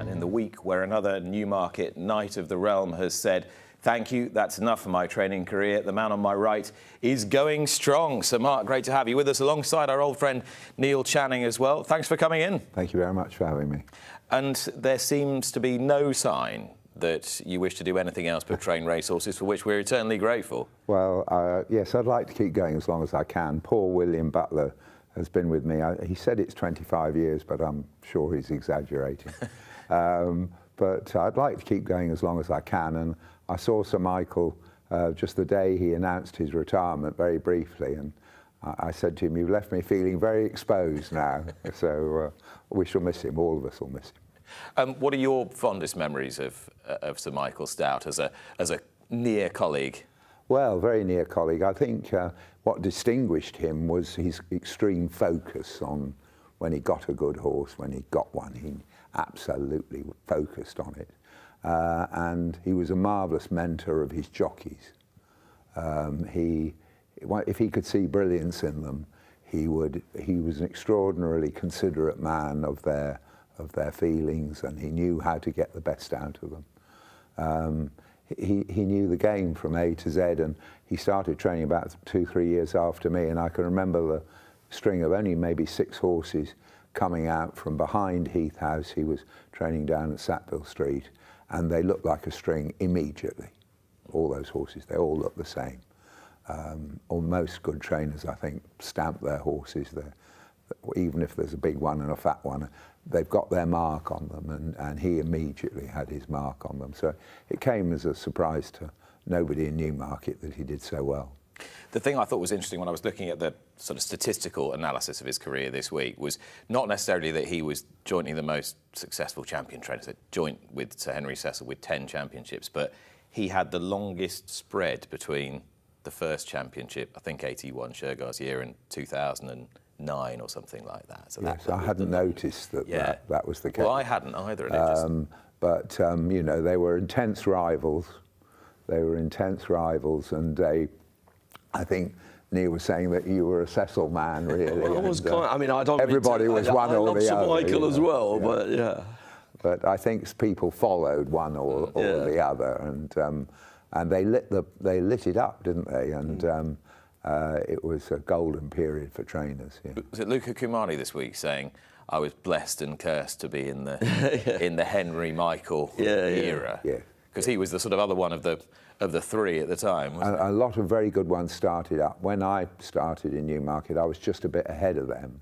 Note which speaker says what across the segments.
Speaker 1: And in the week where another Newmarket Knight of the Realm has said, "Thank you, that's enough for my training career. The man on my right is going strong." So, Mark, great to have you with us alongside our old friend Neil Channing as well. Thanks for coming in.
Speaker 2: Thank you very much for having me.
Speaker 1: And there seems to be no sign that you wish to do anything else but train racehorses, for which we're eternally grateful.
Speaker 2: Well, yes, I'd like to keep going as long as I can. Poor William Butler has been with me. He said it's 25 years, but I'm sure he's exaggerating. But I'd like to keep going as long as I can. And I saw Sir Michael just the day he announced his retirement, very briefly, and I said to him, "You've left me feeling very exposed now." So we shall miss him. All of us will miss him.
Speaker 1: What are your fondest memories of Sir Michael Stoute as a near colleague?
Speaker 2: Well, very near colleague. I think what distinguished him was his extreme focus on when he got a good horse, when he got one, he absolutely focused on it. And he was a marvellous mentor of his jockeys. If he could see brilliance in them, he was an extraordinarily considerate man of their feelings, and he knew how to get the best out of them. He knew the game from A to Z, and he started training about 2-3 years after me, and I can remember the string of only maybe 6 horses coming out from behind Heath House. He was training down at Sackville Street, and they looked like a string immediately. All those horses, they all look the same. Or most good trainers, I think, stamp their horses there. Even if there's a big one and a fat one, they've got their mark on them, and he immediately had his mark on them. So it came as a surprise to nobody in Newmarket that he did so well.
Speaker 1: The thing I thought was interesting when I was looking at the sort of statistical analysis of his career this week was not necessarily that he was jointly the most successful champion trainer, so joint with Sir Henry Cecil with 10 championships, but he had the longest spread between the first championship, I think 81 Shergar's year, and 2009 or something like that. So
Speaker 2: yes, I hadn't noticed that that was the case.
Speaker 1: Well, I hadn't either.
Speaker 2: But you know, they were intense rivals. They were intense rivals, and I think Neil was saying that you were a Cecil man, really.
Speaker 3: I was I mean, I don't.
Speaker 2: Everybody was one or the other.
Speaker 3: I love Sir Michael as well, but yeah.
Speaker 2: But I think people followed one or the other, and they lit it up, didn't they? And it was a golden period for trainers. Yeah.
Speaker 1: Was it Luca Cumani this week saying, "I was blessed and cursed to be in the in the Henry Michael era"?
Speaker 2: Yeah.
Speaker 1: Because he was the sort of other one of the three at the time. Wasn't
Speaker 2: a lot of very good ones started up. When I started in Newmarket, I was just a bit ahead of them,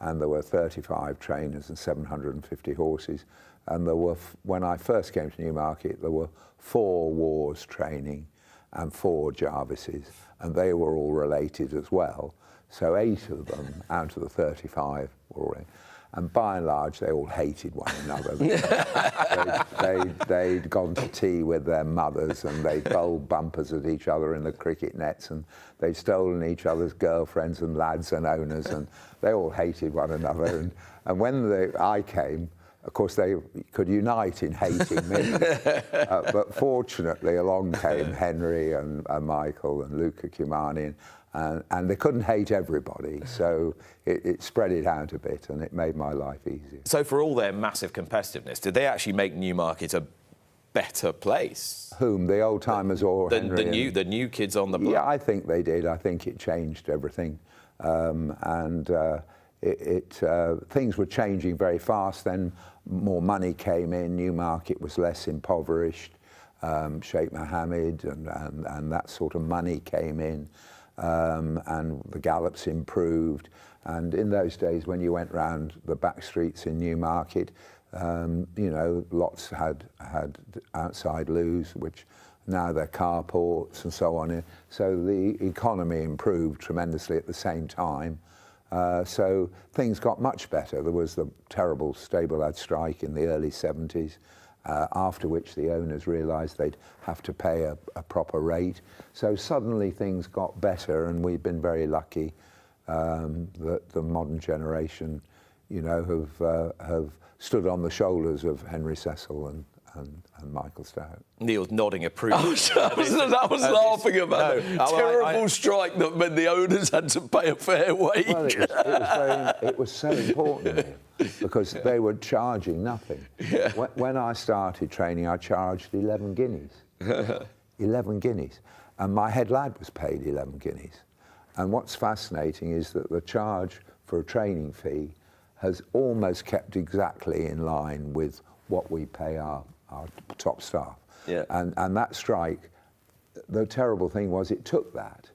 Speaker 2: and there were 35 trainers and 750 horses. And there were, when I first came to Newmarket, there were 4 Wars training and 4 Jarvises, and they were all related as well. So 8 of them out of the 35 were all in. And by and large, they all hated one another. They'd gone to tea with their mothers, and they'd bowled bumpers at each other in the cricket nets, and they'd stolen each other's girlfriends and lads and owners, and they all hated one another. And when I came, of course, they could unite in hating me. But fortunately, along came Henry and Michael and Luca Cumani, and they couldn't hate everybody, so it spread it out a bit, and it made my life easier.
Speaker 1: So for all their massive competitiveness, did they actually make Newmarket a better place?
Speaker 2: Whom, the old-timers or Henry?
Speaker 1: The new kids on the block?
Speaker 2: Yeah, I think they did. I think it changed everything. Things were changing very fast. Then more money came in. Newmarket was less impoverished. Sheikh Mohammed and that sort of money came in. And the gallops improved, and in those days when you went round the back streets in Newmarket, you know, lots had outside loos, which now they're carports and so on. So the economy improved tremendously at the same time. So things got much better. There was the terrible stable lad strike in the early 70s. After which the owners realised they'd have to pay a proper rate. So suddenly things got better, and we've been very lucky that the modern generation, you know, have stood on the shoulders of Henry Cecil and Michael Stoute.
Speaker 1: Neil's nodding approval.
Speaker 3: I was laughing about the terrible strike that meant the owners had to pay a fair wage.
Speaker 2: Well, it was so important to me because they were charging nothing.
Speaker 3: Yeah.
Speaker 2: When I started training, I charged 11 guineas. 11 guineas. And my head lad was paid 11 guineas. And what's fascinating is that the charge for a training fee has almost kept exactly in line with what we pay our top staff.
Speaker 3: Yeah.
Speaker 2: And that strike, the terrible thing was it took that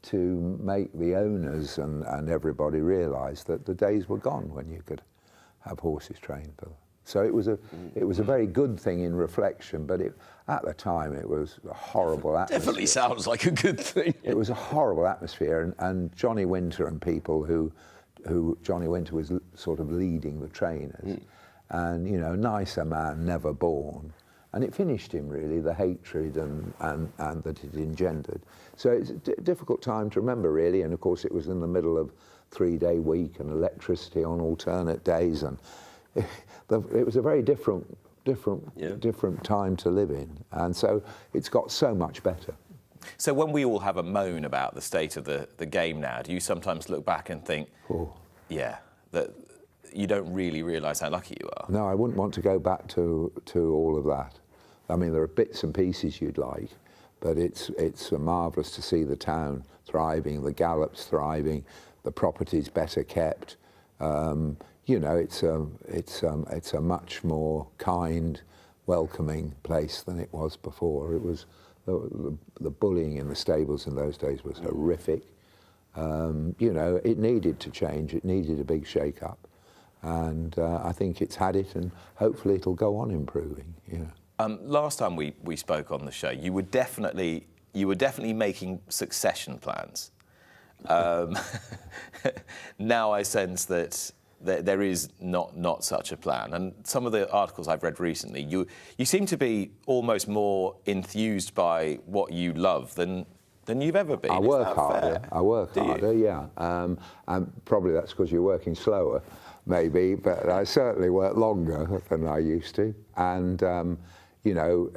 Speaker 2: to make the owners and everybody realise that the days were gone when you could have horses trained for them. So it was a very good thing in reflection, but at the time it was a horrible atmosphere.
Speaker 3: Definitely sounds like a good thing.
Speaker 2: It was a horrible atmosphere, and Johnny Winter and people who Johnny Winter was sort of leading the trainers, and you know, nicer man never born, and it finished him really, the hatred and that it engendered. So it's a difficult time to remember really, and of course it was in the middle of 3-day week and electricity on alternate days, and it was a very different time to live in, and so it's got so much better.
Speaker 1: So when we all have a moan about the state of the game now, do you sometimes look back and think, yeah, that you don't really realise how lucky you are?
Speaker 2: No, I wouldn't want to go back to all of that. I mean, there are bits and pieces you'd like, but it's marvellous to see the town thriving, the gallops thriving, the properties better kept. You know, it's a much more kind, welcoming place than it was before. It was the bullying in the stables in those days was horrific. You know, it needed to change. It needed a big shake-up, and I think it's had it, and hopefully it'll go on improving. Yeah.
Speaker 1: Last time we spoke on the show, you were definitely making succession plans. Now I sense that there is not such a plan. And some of the articles I've read recently, you seem to be almost more enthused by what you love than you've ever been.
Speaker 2: I work harder. I work harder, yeah. And probably that's because you're working slower, maybe, but I certainly work longer than I used to. And, you know,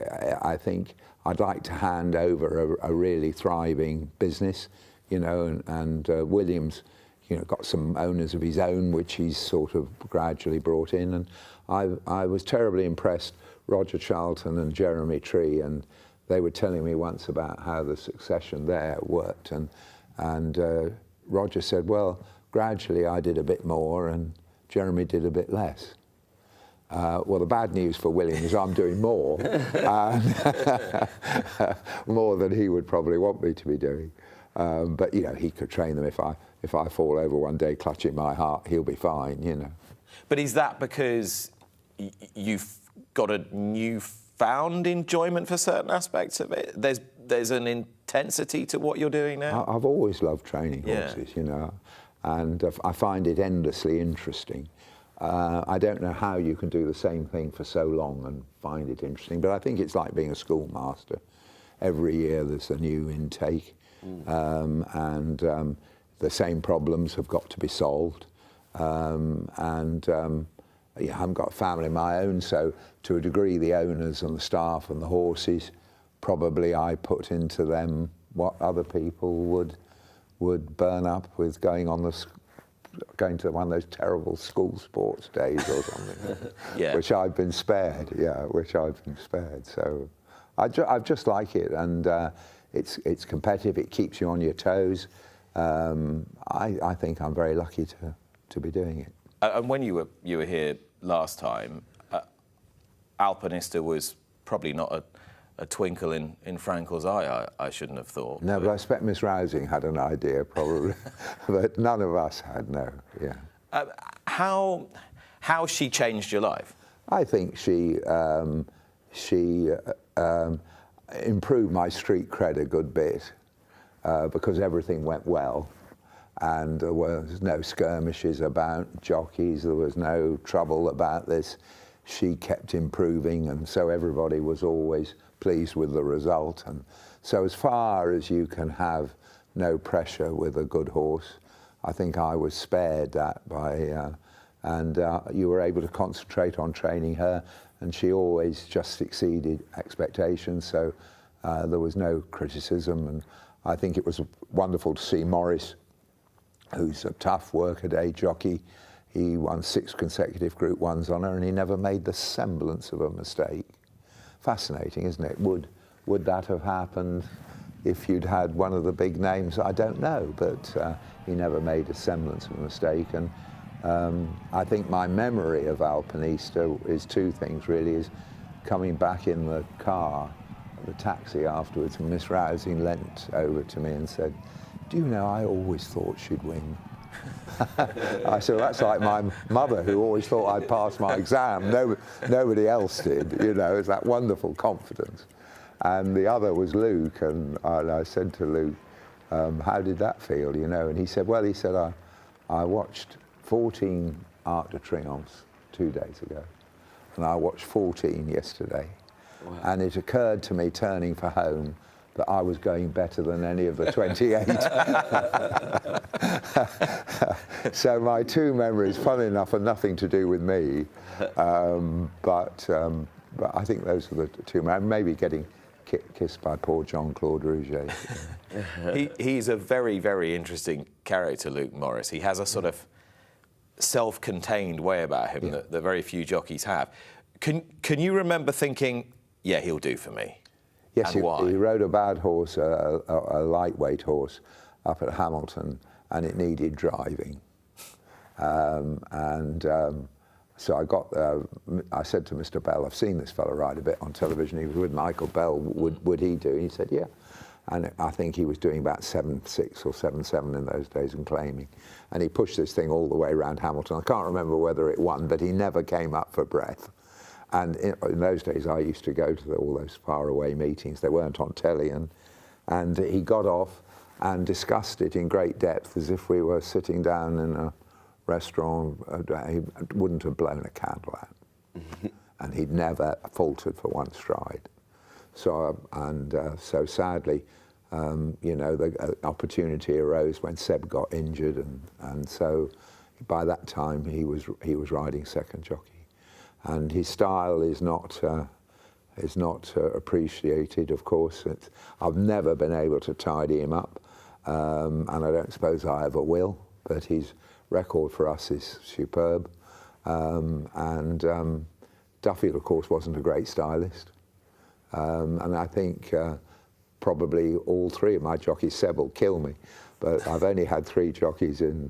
Speaker 2: I think I'd like to hand over a really thriving business, you know, and Williams, you know, got some owners of his own, which he's sort of gradually brought in. And I was terribly impressed, Roger Charlton and Jeremy Tree, and they were telling me once about how the succession there worked. And Roger said, well, gradually I did a bit more and Jeremy did a bit less. Well, the bad news for William is I'm doing more, more than he would probably want me to be doing. But, you know, he could train them. If I fall over one day clutching my heart, he'll be fine, you know.
Speaker 1: But is that because you've got a newfound enjoyment for certain aspects of it? There's an intensity to what you're doing now?
Speaker 2: I've always loved training horses, you know, and I find it endlessly interesting. I don't know how you can do the same thing for so long and find it interesting, but I think it's like being a schoolmaster. Every year there's a new intake, and the same problems have got to be solved. Yeah, I haven't got a family of my own, so to a degree the owners and the staff and the horses, probably I put into them what other people would burn up with going to one of those terrible school sports days or something,
Speaker 1: yeah.
Speaker 2: Which I've been spared, So I just like it, and it's competitive, it keeps you on your toes. I think I'm very lucky to be doing it.
Speaker 1: And when you were here last time, Alpinista was probably not a twinkle in Frankel's eye, I shouldn't have thought.
Speaker 2: No, but I expect Miss Rousing had an idea, probably. But none of us had, no, yeah.
Speaker 1: How she changed your life?
Speaker 2: I think she improved my street cred a good bit, because everything went well. And there was no skirmishes about jockeys, there was no trouble about this. She kept improving, and so everybody was always pleased with the result. And so as far as you can have no pressure with a good horse, I think I was spared that by, and you were able to concentrate on training her. and she always just exceeded expectations. So there was no criticism, and I think it was wonderful to see Morris, who's a tough workaday jockey. He won 6 consecutive Group 1s on her, and he never made the semblance of a mistake. Fascinating, isn't it? Would that have happened if you'd had one of the big names? I don't know, but he never made a semblance of a mistake. And I think my memory of Alpinista is 2 things, really, is coming back in the car, the taxi afterwards, and Miss Rousing leant over to me and said, "Do you know, I always thought she'd win." I said, well, that's like my mother, who always thought I'd pass my exam. Nobody else did, you know. It's that wonderful confidence. And the other was Luke, and I said to Luke, how did that feel, you know? And he said, well, I watched 14 Arc de Triomphes 2 days ago, and I watched 14 yesterday. Wow. And it occurred to me, turning for home, that I was going better than any of the 28. So my 2 memories, funny enough, are nothing to do with me. But I think those are the 2 memories. Maybe getting kissed by poor Jean-Claude Rouget.
Speaker 1: He's a very, very interesting character, Luke Morris. He has a sort of self-contained way about him that very few jockeys have. Can you remember thinking, yeah, he'll do for me?
Speaker 2: Yes, he rode a bad horse, a lightweight horse, up at Hamilton, and it needed driving. So I said to Mr. Bell, I've seen this fellow ride a bit on television. He was with Michael Bell. Would he do? He said, yeah. And I think he was doing about 7.6 or 7.7 in those days and claiming. And he pushed this thing all the way around Hamilton. I can't remember whether it won, but he never came up for breath. And in those days, I used to go to all those faraway meetings. They weren't on telly. And he got off and discussed it in great depth, as if we were sitting down in a restaurant. He wouldn't have blown a candle out. And he'd never faltered for one stride. So sadly, you know, the opportunity arose when Seb got injured, and so by that time he was riding second jockey. And his style is not appreciated, of course. I've never been able to tidy him up, and I don't suppose I ever will, but his record for us is superb. Duffield, of course, wasn't a great stylist. And I think probably all 3 of my jockeys, Seb will kill me, but I've only had 3 jockeys in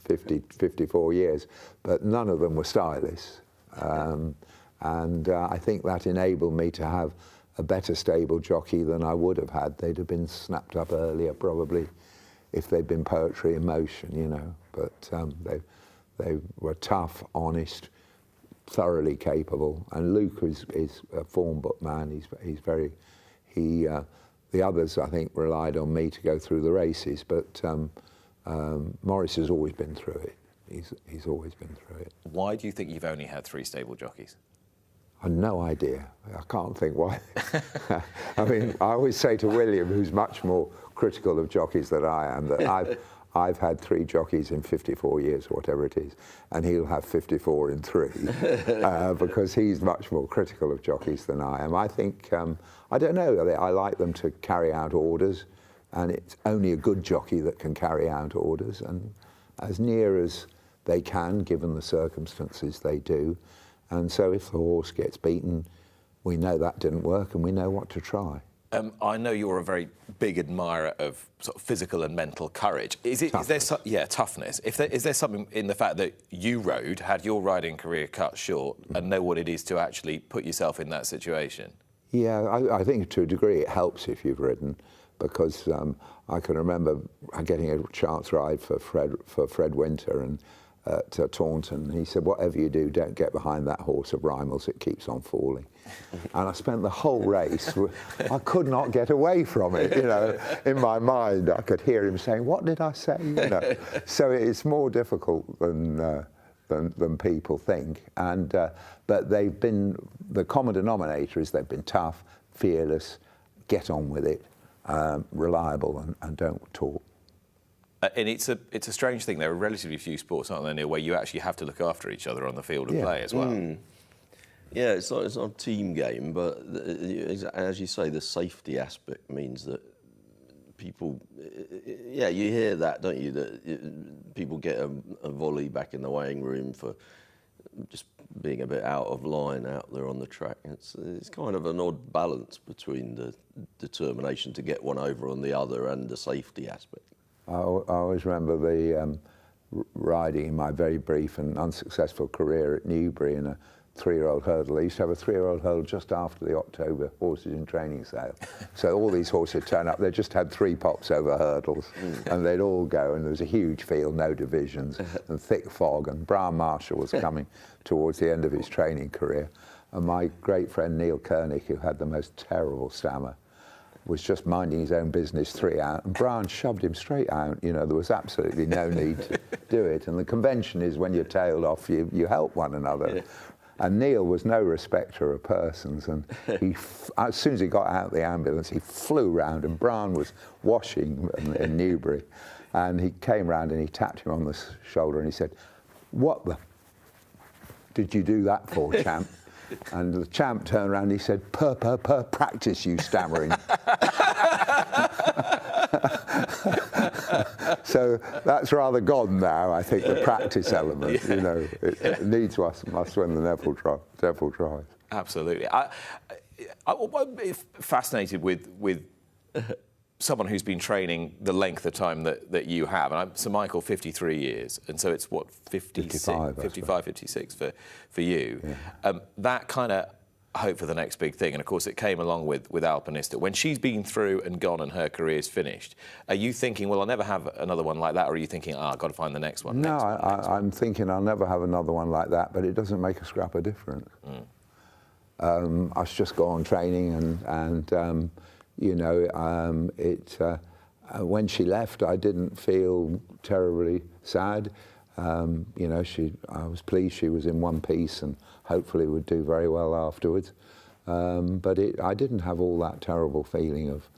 Speaker 2: 54 years, but none of them were stylists. I think that enabled me to have a better stable jockey than I would have had. They'd have been snapped up earlier, probably, if they'd been poetry in motion, you know. But they were tough, honest, thoroughly capable. And Luke is a form book man. The others, I think, relied on me to go through the races, but Morris has always been through it. He's always been through it.
Speaker 1: Why do you think you've only had 3 stable jockeys?
Speaker 2: I've no idea. I can't think why. I mean, I always say to William, who's much more critical of jockeys than I am, that I've had 3 jockeys in 54 years, or whatever it is, and he'll have 54 in 3, because he's much more critical of jockeys than I am. I think, I don't know, I like them to carry out orders, and it's only a good jockey that can carry out orders, and as near as they can, given the circumstances, they do. And so if the horse gets beaten, we know that didn't work, and we know what to try.
Speaker 1: I know you're a very big admirer of sort of physical and mental courage. Is there toughness? Is there something in the fact that you had your riding career cut short, and know what it is to actually put yourself in that situation? Yeah,
Speaker 2: I think to a degree it helps if you've ridden, because I can remember getting a chance ride for Fred Winter and at Taunton. He said, whatever you do, don't get behind that horse of Rimel's, it keeps on falling. And I spent the whole race, I could not get away from it, you know. In my mind, I could hear him saying, what did I say? You know. So it's more difficult than people think. But they've been, the common denominator is they've been tough, fearless, get on with it, reliable, and don't talk.
Speaker 1: And it's a strange thing. There are relatively few sports, aren't there, Neil, where you actually have to look after each other on the field of play as well.
Speaker 3: Yeah, it's not a team game, but as you say, the safety aspect means that people, yeah, you hear that, don't you? That people get a volley back in the weighing room for just being a bit out of line out there on the track. It's kind of an odd balance between the determination to get one over on the other and the safety aspect.
Speaker 2: I always remember the riding in my very brief and unsuccessful career at Newbury in a 3-year-old hurdle. I used to have a 3-year-old hurdle just after the October horses in training sale. So all these horses turn up, they just had 3 pops over hurdles and they'd all go, and there was a huge field, no divisions, and thick fog, and Brian Marshall was coming towards the end of his training career. And my great friend Neil Koenig, who had the most terrible stammer, was just minding his own business 3 out, and Brian shoved him straight out. You know, there was absolutely no need to do it. And the convention is when you're tailed off, you help one another. Yeah. And Neil was no respecter of persons, and as soon as he got out of the ambulance, he flew round, and Brian was washing in Newbury, and he came round and he tapped him on the shoulder and he said, "What the did you do that for, champ?" And the champ turned around and he said, per practice, you stammering. So that's rather gone now, I think, the practice element. You know, it needs must win the devil tries.
Speaker 1: Absolutely. I'm fascinated with someone who's been training the length of time that you have. And Sir Michael, 53 years, and so it's what, 55, 56 for you. Yeah. That kind of hope for the next big thing, and of course it came along with Alpinista. When she's been through and gone and her career's finished, are you thinking, well, I'll never have another one like that, or are you thinking, I've got to find the next one?
Speaker 2: No, I'm thinking I'll never have another one like that, but it doesn't make a scrap of difference. I just go on training, and you know, when she left, I didn't feel terribly sad. You know, I was pleased she was in one piece and hopefully would do very well afterwards. But I didn't have all that terrible feeling of,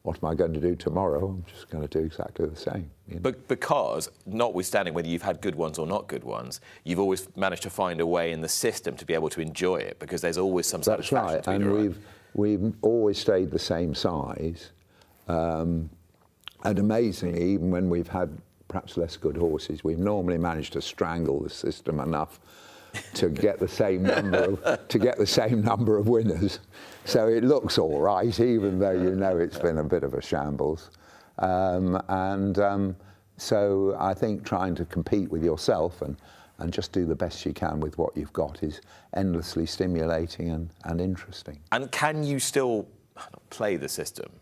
Speaker 2: what am I going to do tomorrow? I'm just going to do exactly the same. You know? But
Speaker 1: because, notwithstanding whether you've had good ones or not good ones, you've always managed to find a way in the system to be able to enjoy it, because there's always some satisfaction.
Speaker 2: That's right, and we've always stayed the same size. And amazingly, even when we've had perhaps less good horses, we've normally managed to strangle the system enough to get the same number of winners. So it looks all right, even though you know it's been a bit of a shambles. So I think trying to compete with yourself and just do the best you can with what you've got is endlessly stimulating and interesting. And
Speaker 1: can you still play the system?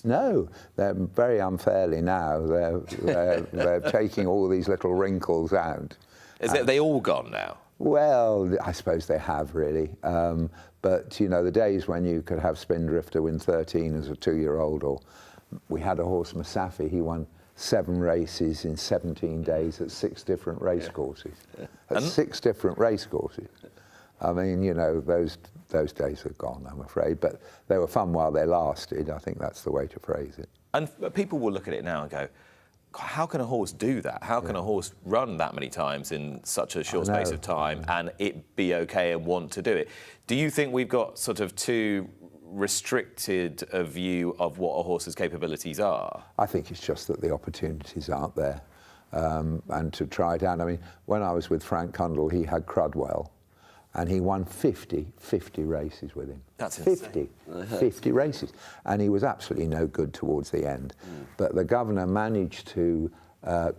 Speaker 2: No, they're very unfairly now. They're taking all these little wrinkles out.
Speaker 1: Are they all gone now?
Speaker 2: Well, I suppose they have, really. But, you know, the days when you could have Spindrifter win 13 as a 2-year-old, or we had a horse, Masafi, he won 7 races in 17 days at 6 different racecourses. Yeah. At 6 different racecourses. I mean, you know, those days are gone, I'm afraid, but they were fun while they lasted. I think that's the way to phrase it.
Speaker 1: And people will look at it now and go, how can a horse do that? How can a horse run that many times in such a short space of time and it be okay and want to do it? Do you think we've got sort of too restricted a view of what a horse's capabilities are?
Speaker 2: I think it's just that the opportunities aren't there. And to try it out, I mean, when I was with Frank Cundall, he had Crudwell, and he won 50 races with him.
Speaker 1: That's insane.
Speaker 2: 50 races. And he was absolutely no good towards the end. But the governor managed to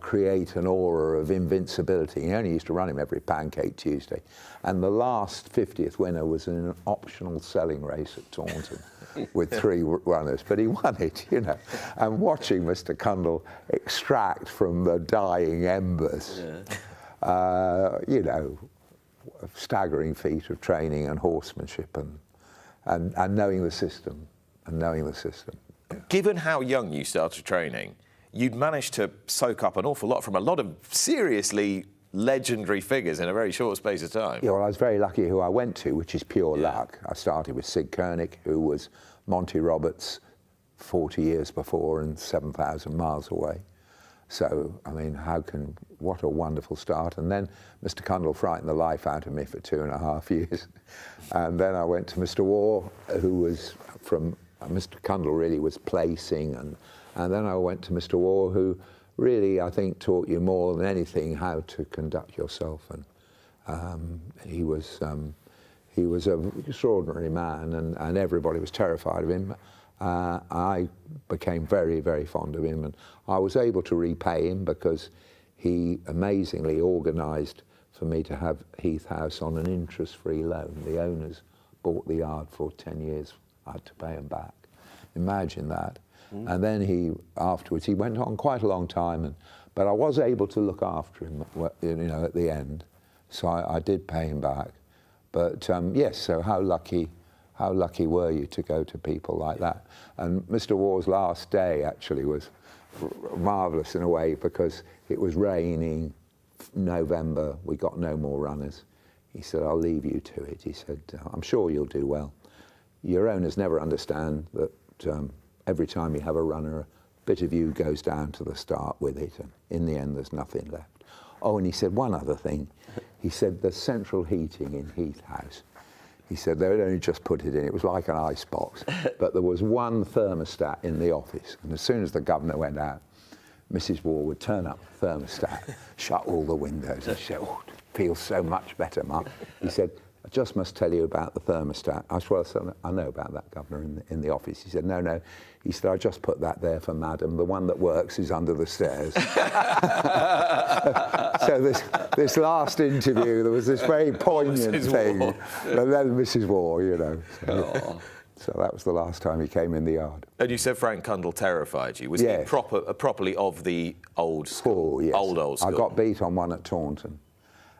Speaker 2: create an aura of invincibility. He only used to run him every Pancake Tuesday. And the last 50th winner was in an optional selling race at Taunton with 3 runners. But he won it, you know. And watching Mr. Cundall extract from the dying embers, you know, a staggering feat of training and horsemanship and knowing the system
Speaker 1: Given how young you started training, you'd managed to soak up an awful lot from a lot of seriously legendary figures in a very short space of time.
Speaker 2: Yeah, well, I was very lucky who I went to, which is pure luck. I started with Sid Koenig, who was Monty Roberts 40 years before and 7,000 miles away. So, I mean, what a wonderful start. And then Mr. Cundall frightened the life out of me for 2.5 years. And then I went to Mr. Waugh, who was from, Mr. Cundall really was placing. And then I went to Mr. Waugh, who really, I think, taught you more than anything how to conduct yourself. And he was an extraordinary man, and everybody was terrified of him. I became very, very fond of him, and I was able to repay him because he amazingly organised for me to have Heath House on an interest-free loan. The owners bought the yard for 10 years. I had to pay them back. Imagine that. And then afterwards, he went on quite a long time, but I was able to look after him, at the end. So I did pay him back. But yes, so how lucky were you to go to people like that? And Mr. Waugh's last day actually was marvellous in a way, because it was raining, November, we got no more runners. He said, I'll leave you to it. He said, I'm sure you'll do well. Your owners never understand that every time you have a runner, a bit of you goes down to the start with it, and in the end there's nothing left. Oh, and he said one other thing. He said the central heating in Heath House, he said they'd only just put it in. It was like an ice box, but there was one thermostat in the office, and as soon as the governor went out, Mrs. Waugh would turn up the thermostat, shut all the windows, and she said, oh, it feels so much better, Mark. He said, I just must tell you about the thermostat. I said, well, I know about that, Governor, in the office. He said, no. He said, I just put that there for Madam. The one that works is under the stairs. so this last interview, there was this very poignant thing. And then Mrs. Waugh, So that was the last time he came in the yard.
Speaker 1: And you said Frank Cundall terrified you. Was he properly of the old school?
Speaker 2: Oh, yes.
Speaker 1: Old school?
Speaker 2: I got beat on one at Taunton.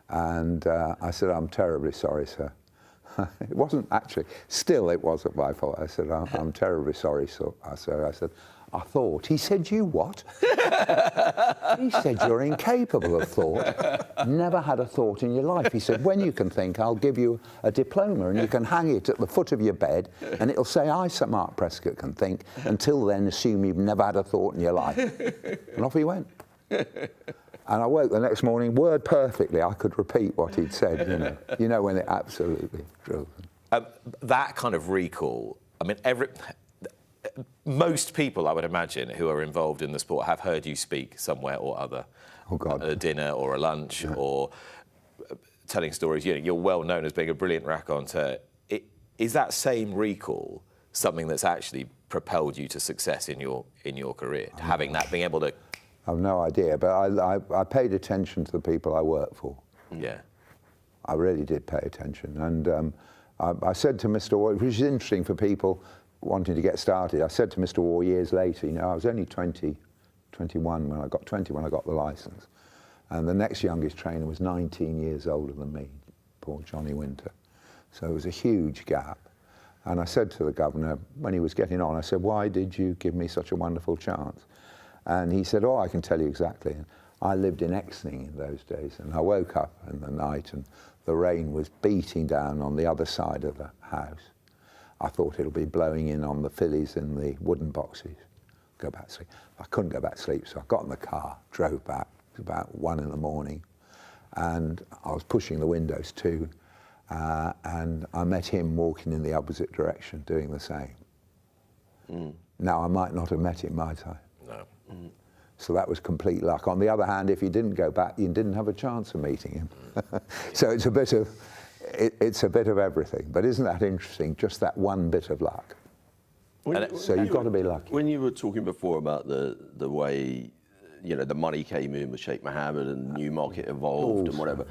Speaker 2: And I said, I'm terribly sorry, sir. It wasn't actually, still it wasn't my fault. I said, I'm terribly sorry, sir. I said, I thought. He said, you what? He said, you're incapable of thought. Never had a thought in your life. He said, when you can think, I'll give you a diploma and you can hang it at the foot of your bed and it'll say, I, Sir Mark Prescott, can think. Until then, assume you've never had a thought in your life. And off he went. And I woke the next morning, word perfectly, I could repeat what he'd said, You know when it absolutely drilled them.
Speaker 1: That kind of recall, I mean, most people, I would imagine, who are involved in the sport have heard you speak somewhere or other.
Speaker 2: Oh, God.
Speaker 1: At a dinner or a lunch or telling stories. You're well known as being a brilliant raconteur. Is that same recall something that's actually propelled you to success in your career? Having that, being able to...
Speaker 2: I've no idea, but I paid attention to the people I work for.
Speaker 1: Yeah.
Speaker 2: I really did pay attention. And I said to Mr. Waugh, which is interesting for people wanting to get started, I said to Mr. Waugh years later, I was only 21 when I got the licence. And the next youngest trainer was 19 years older than me, poor Johnny Winter. So it was a huge gap. And I said to the governor, when he was getting on, I said, why did you give me such a wonderful chance? And he said, I can tell you exactly. I lived in Exning in those days, and I woke up in the night and the rain was beating down on the other side of the house. I thought it'll be blowing in on the fillies in the wooden boxes. Go back to sleep. I couldn't go back to sleep, so I got in the car, drove back. It was about 1 in the morning, and I was pushing the windows too, and I met him walking in the opposite direction, doing the same. Now, I might not have met him, might I?
Speaker 1: No.
Speaker 2: So that was complete luck. On the other hand, if you didn't go back, you didn't have a chance of meeting him. So it's a bit of everything. But isn't that interesting? Just that one bit of luck. So you've got to be lucky.
Speaker 3: When you were talking before about the way, the money came in with Sheikh Mohammed and Newmarket evolved and whatever,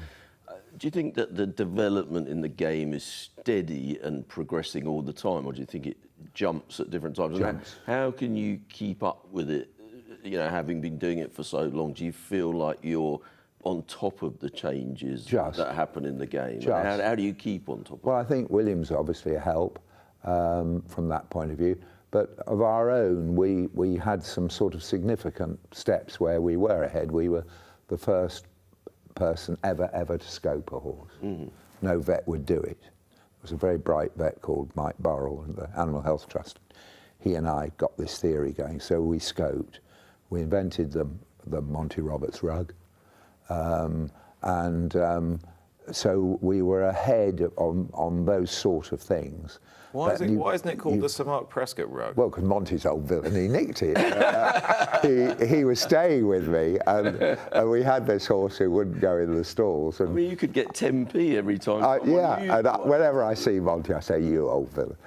Speaker 3: do you think that the development in the game is steady and progressing all the time, or do you think it jumps at different times? How can you keep up with it, having been doing it for so long? Do you feel like you're on top of the changes that happen in the game? How do you keep on top of it?
Speaker 2: Well, I think William's obviously a help from that point of view. But of our own, we had some sort of significant steps where we were ahead. We were the first person ever to scope a horse. No vet would do it. There was a very bright vet called Mike Burrell in the Animal Health Trust. He and I got this theory going, so we scoped. We invented the the Monty Roberts rug. So we were ahead on those sort of things.
Speaker 1: Why isn't it called the Sir Mark Prescott rug?
Speaker 2: Well, because Monty's old villain, he nicked it. He was staying with me, and we had this horse who wouldn't go in the stalls. And
Speaker 3: I mean, you could get 10p every time.
Speaker 2: Whenever I see Monty, I say, "You old villain."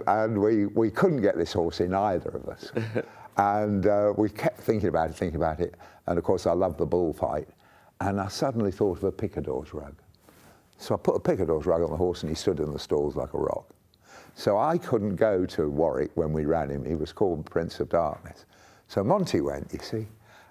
Speaker 2: And we couldn't get this horse in, either of us. And we kept thinking about it. And of course, I love the bullfight. And I suddenly thought of a picador's rug. So I put a picador's rug on the horse, and he stood in the stalls like a rock. So I couldn't go to Warwick when we ran him. He was called Prince of Darkness. So Monty went, you see.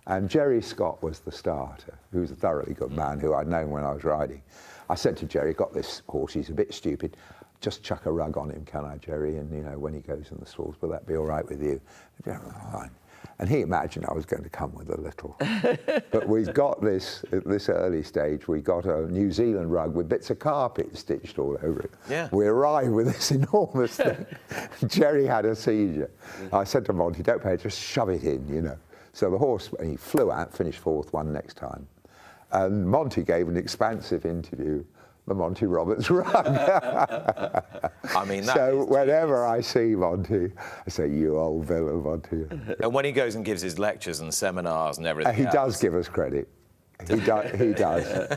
Speaker 2: And Jerry Scott was the starter, who was a thoroughly good man who I'd known when I was riding. I said to Jerry, got this horse, he's a bit stupid. Just chuck a rug on him, can I, Jerry? And, you know, when he goes in the stalls, will that be all right with you? Jerry, fine. And he imagined I was going to come with a little. But we got this, at this early stage, we got a New Zealand rug with bits of carpet stitched all over it.
Speaker 1: Yeah.
Speaker 2: We arrived with this enormous thing. Jerry had a seizure. I said to Monty, don't pay, just shove it in, you know. So the horse, he flew out, finished fourth, won next time. And Monty gave an expansive interview, the Monty Roberts rug.
Speaker 1: I mean,
Speaker 2: so whenever I see Monty, I say, "You old villain, Monty."
Speaker 1: And when he goes and gives his lectures and seminars and everything,
Speaker 2: he does give us credit. He does.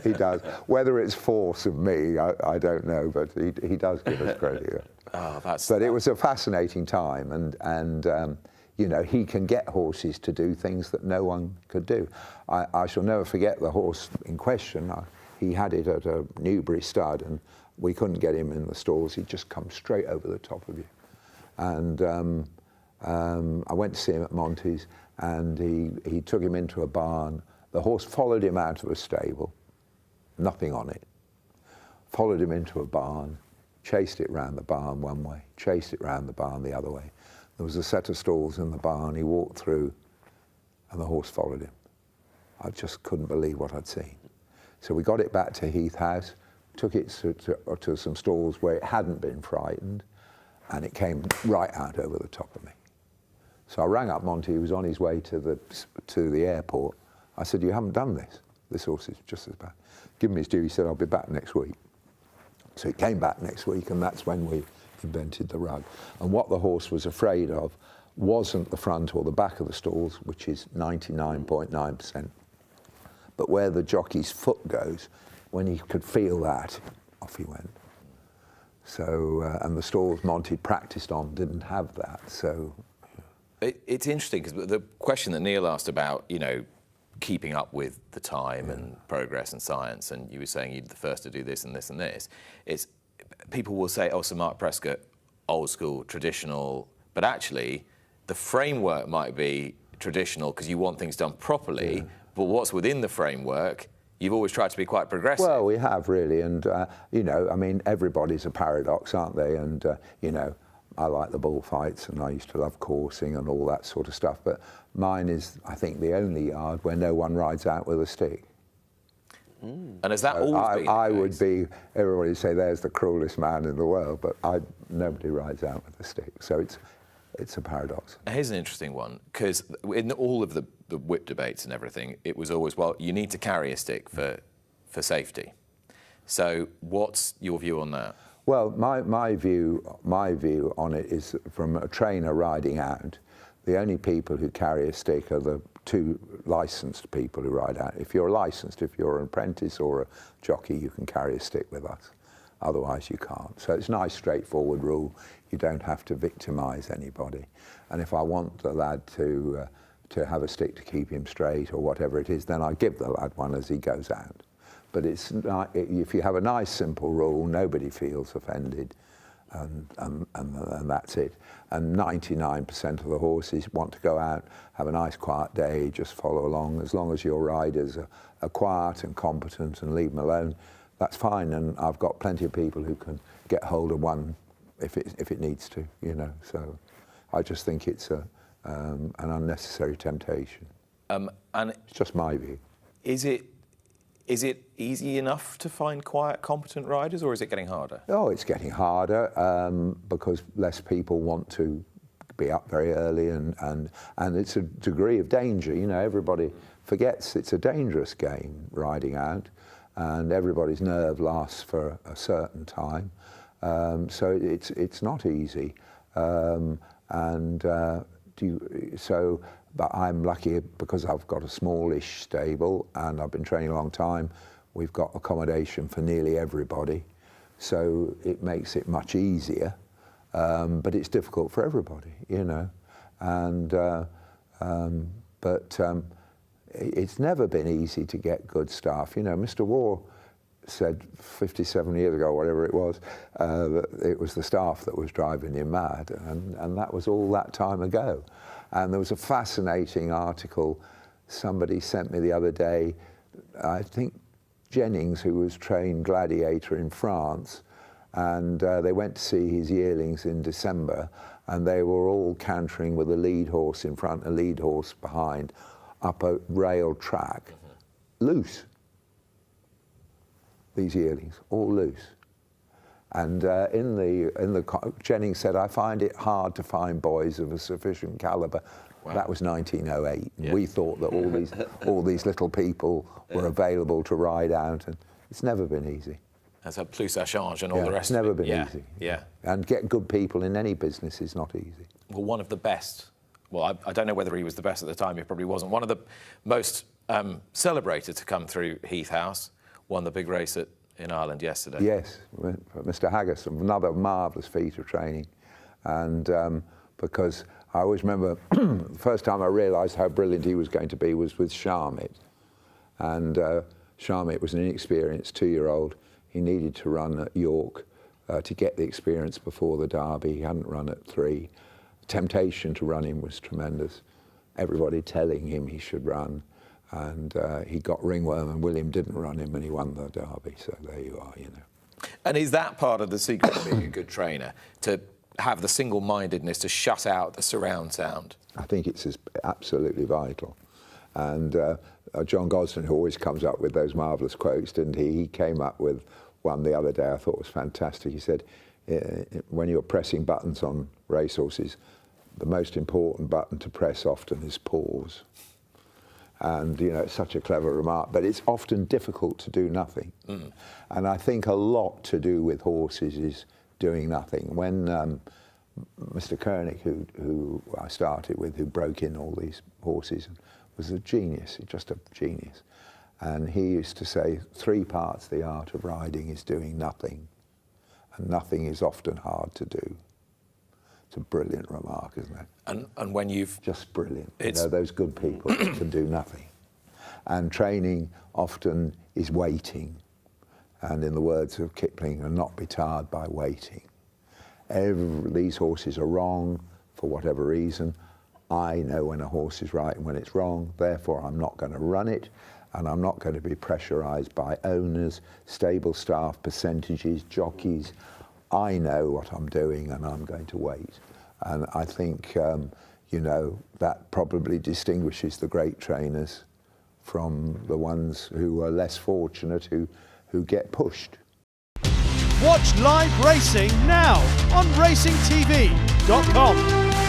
Speaker 2: He does. Whether it's force of me, I don't know, but he does give us credit. But it was a fascinating time, and you know, he can get horses to do things that no one could do. I shall never forget the horse in question. He had it at a Newbury stud, and we couldn't get him in the stalls. He'd just come straight over the top of you. And I went to see him at Monty's, and he took him into a barn. The horse followed him out of a stable, nothing on it. Followed him into a barn, chased it round the barn one way, chased it round the barn the other way. There was a set of stalls in the barn. He walked through, and the horse followed him. I just couldn't believe what I'd seen. So we got it back to Heath House, took it to some stalls where it hadn't been frightened, and it came right out over the top of me. So I rang up Monty, he was on his way to the airport. I said, "You haven't done this. This horse is just as bad." Give him his due, he said, "I'll be back next week." So he came back next week, and that's when we invented the rug. And what the horse was afraid of wasn't the front or the back of the stalls, which is 99.9%. But where the jockey's foot goes, when he could feel that, off he went. So, and the stalls Monty practiced on didn't have that, so.
Speaker 1: It's interesting, because the question that Neil asked about, you know, keeping up with the time and progress and science, and you were saying you're the first to do this and this and this, it's, people will say, oh, Sir Mark Prescott, old school, traditional, but actually the framework might be traditional because you want things done properly, but what's within the framework, you've always tried to be quite progressive.
Speaker 2: Well, we have really, and you know, I mean, everybody's a paradox, aren't they? And you know, I like the bullfights, and I used to love coursing and all that sort of stuff. But mine is, I think, the only yard where no one rides out with a stick.
Speaker 1: And has that always been the
Speaker 2: I
Speaker 1: case?
Speaker 2: would be, everybody would say, there's the cruelest man in the world, but nobody rides out with a stick. So it's a paradox.
Speaker 1: Here's an interesting one, because in all of the whip debates and everything, it was always, well, you need to carry a stick for safety. So what's your view on that?
Speaker 2: Well, my view on it is, from a trainer riding out, the only people who carry a stick are the two licensed people who ride out. If you're licensed, if you're an apprentice or a jockey, you can carry a stick with us. Otherwise, you can't. So it's a nice, straightforward rule. You don't have to victimise anybody. And if I want the lad to have a stick to keep him straight or whatever it is, then I give the lad one as he goes out. But it's not, if you have a nice, simple rule, nobody feels offended, and that's it. And 99% of the horses want to go out, have a nice, quiet day, just follow along. As long as your riders are quiet and competent and leave them alone, that's fine. And I've got plenty of people who can get hold of one if it needs to, you know. So I just think it's an unnecessary temptation.
Speaker 1: And
Speaker 2: it's just my view.
Speaker 1: Is it easy enough to find quiet, competent riders, or is it getting harder?
Speaker 2: Oh, it's getting harder because less people want to be up very early, and it's a degree of danger. You know, everybody forgets it's a dangerous game, riding out, and everybody's nerve lasts for a certain time. So it's not easy. But I'm lucky because I've got a smallish stable and I've been training a long time. We've got accommodation for nearly everybody, so it makes it much easier. But it's difficult for everybody, you know. But it's never been easy to get good staff. You know, Mr. Waugh said 57 years ago, whatever it was, that it was the staff that was driving him mad, and that was all that time ago. And there was a fascinating article somebody sent me the other day. I think Jennings, who was trained gladiator in France, and they went to see his yearlings in December, and they were all cantering with a lead horse in front, a lead horse behind, up a rail track, loose. These yearlings, all loose. And Jennings said, I find it hard to find boys of a sufficient calibre. Wow. That was 1908. Yeah. We thought that all these little people were available to ride out, and it's never been easy.
Speaker 1: That's a plus à change and all the rest of it.
Speaker 2: It's never been easy.
Speaker 1: Yeah.
Speaker 2: And get good people in any business is not easy.
Speaker 1: Well, one of the best, well, I don't know whether he was the best at the time, he probably wasn't. One of the most celebrated to come through Heath House, won the big race in Ireland yesterday.
Speaker 2: Yes, Mr. Haggis, another marvellous feat of training. And because I always remember the first time I realised how brilliant he was going to be was with Charmit. And Charmit was an inexperienced 2-year-old. He needed to run at York to get the experience before the Derby. He hadn't run at 3. Temptation to run him was tremendous. Everybody telling him he should run. And he got ringworm, and William didn't run him, and he won the Derby. So there you are, you know.
Speaker 1: And is that part of the secret of being a good trainer, to have the single-mindedness to shut out the surround sound?
Speaker 2: I think it's absolutely vital. And John Gosden, who always comes up with those marvellous quotes, didn't he? He came up with one the other day I thought was fantastic. He said, when you're pressing buttons on racehorses, the most important button to press often is pause. And, you know, it's such a clever remark, but it's often difficult to do nothing. Mm. And I think a lot to do with horses is doing nothing. When Mr. Koenig, who I started with, who broke in all these horses, was a genius, just a genius. And he used to say, 3 parts the art of riding is doing nothing, and nothing is often hard to do. It's a brilliant remark, isn't it?
Speaker 1: And when you've...
Speaker 2: Just brilliant. You know, those good people can do nothing. And training often is waiting. And in the words of Kipling, and not be tired by waiting. These horses are wrong for whatever reason. I know when a horse is right and when it's wrong, therefore I'm not going to run it, and I'm not going to be pressurised by owners, stable staff, percentages, jockeys. I know what I'm doing, and I'm going to wait. And I think, you know, that probably distinguishes the great trainers from the ones who are less fortunate, who get pushed.
Speaker 4: Watch live racing now on racingtv.com.